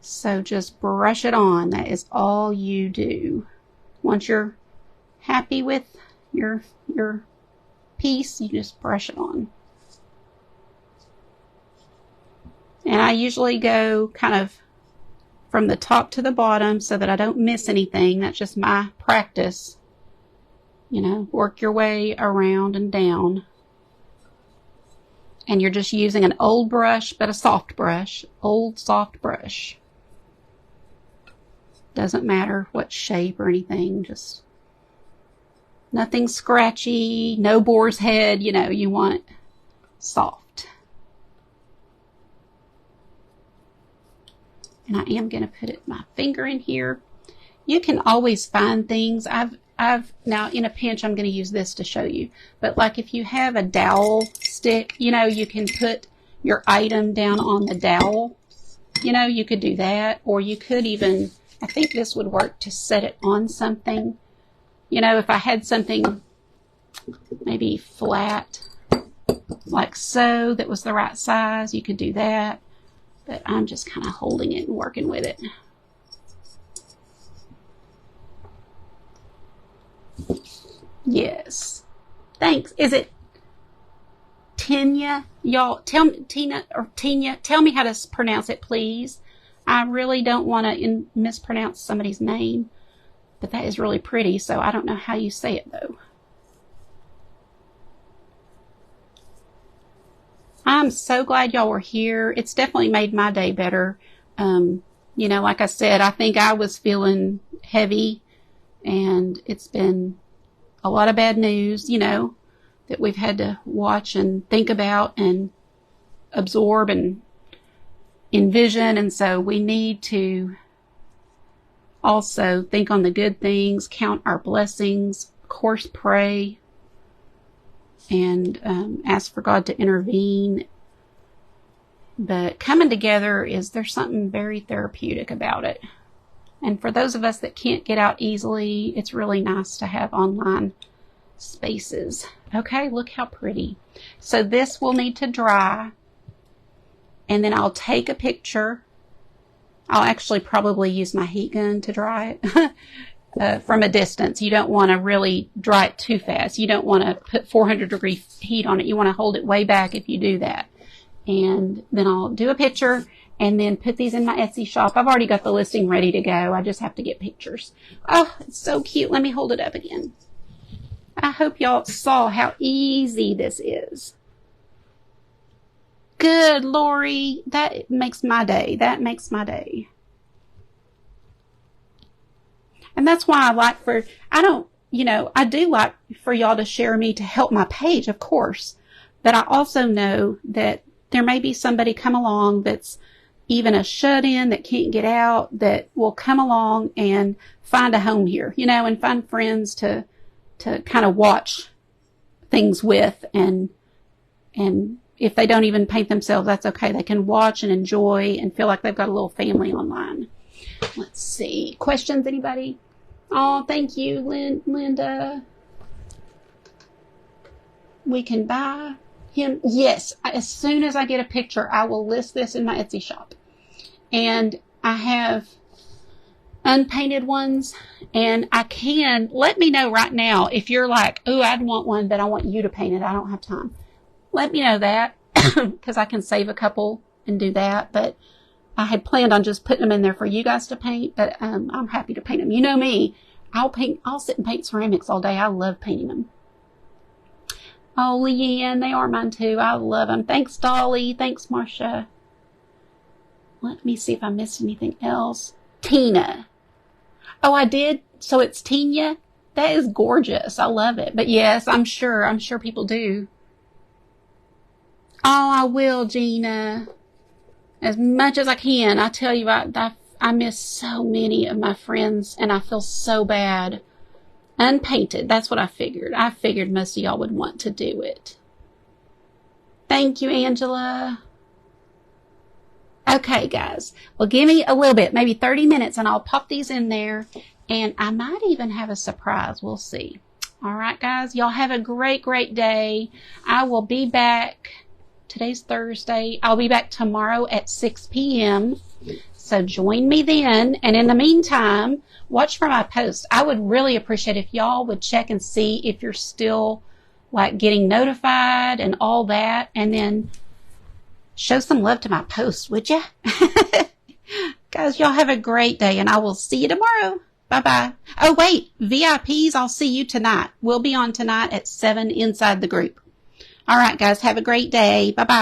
So just brush it on. That is all you do. Once you're happy with your piece, you just brush it on. And I usually go kind of from the top to the bottom so that I don't miss anything. That's just my practice. You know, work your way around and down. And you're just using an old brush, but a soft brush. Old soft brush. Doesn't matter what shape or anything. Just nothing scratchy, no boar's head. You know, you want soft. And I am going to put my finger in here. You can always find things. Now in a pinch, I'm going to use this to show you. But like if you have a dowel stick, you know, you can put your item down on the dowel. You know, you could do that. Or you could even, I think this would work to set it on something. You know, if I had something maybe flat, like so, that was the right size, you could do that. But I'm just kind of holding it and working with it. Yes. Thanks. Is it Tanya? Y'all, tell me, Tina or Tanya, tell me how to pronounce it, please. I really don't want to mispronounce somebody's name, but that is really pretty, so I don't know how you say it, though. I'm so glad y'all were here. It's definitely made my day better. You know, like I said, I think I was feeling heavy, and it's been a lot of bad news, you know, that we've had to watch and think about and absorb and envision. And so we need to also think on the good things, count our blessings, of course, pray, and ask for God to intervene. But coming together there's something very therapeutic about it. And for those of us that can't get out easily, it's really nice to have online spaces. Okay, look how pretty. So this will need to dry, and then I'll take a picture. I'll actually probably use my heat gun to dry it from a distance. You don't want to really dry it too fast. You don't want to put 400-degree heat on it. You want to hold it way back if you do that. And then I'll do a picture and then put these in my Etsy shop. I've already got the listing ready to go. I just have to get pictures. Oh, it's so cute. Let me hold it up again. I hope y'all saw how easy this is. Good, Lori. That makes my day. That makes my day. And that's why I do like for y'all to share me to help my page, of course. But I also know that there may be somebody come along that's even a shut-in that can't get out, that will come along and find a home here, you know, and find friends to kind of watch things with. And if they don't even paint themselves, that's okay. They can watch and enjoy and feel like they've got a little family online. Let's see. Questions, anybody? Oh, thank you, Linda. We can buy him. Yes, as soon as I get a picture, I will list this in my Etsy shop. And I have unpainted ones, and let me know right now if you're like, oh, I'd want one, but I want you to paint it. I don't have time. Let me know that, because I can save a couple and do that. But I had planned on just putting them in there for you guys to paint, but I'm happy to paint them. You know me, I'll sit and paint ceramics all day. I love painting them. Oh, Leanne, they are mine too. I love them. Thanks, Dolly. Thanks, Marcia. Let me see if I missed anything else. Tina. Oh, I did. So it's Tina. That is gorgeous. I love it. But yes, I'm sure people do. Oh, I will, Gina. As much as I can. I tell you, I miss so many of my friends, and I feel so bad. Unpainted. That's what I figured. I figured most of y'all would want to do it. Thank you, Angela. Okay, guys. Well, give me a little bit, maybe 30 minutes, and I'll pop these in there. And I might even have a surprise. We'll see. All right, guys. Y'all have a great, great day. I will be back. Today's Thursday. I'll be back tomorrow at 6 p.m. So join me then. And in the meantime, watch for my post. I would really appreciate if y'all would check and see if you're still like getting notified and all that. And then show some love to my post, would ya? Guys, y'all have a great day, and I will see you tomorrow. Bye-bye. Oh, wait, VIPs, I'll see you tonight. We'll be on tonight at 7 inside the group. All right, guys, have a great day. Bye-bye.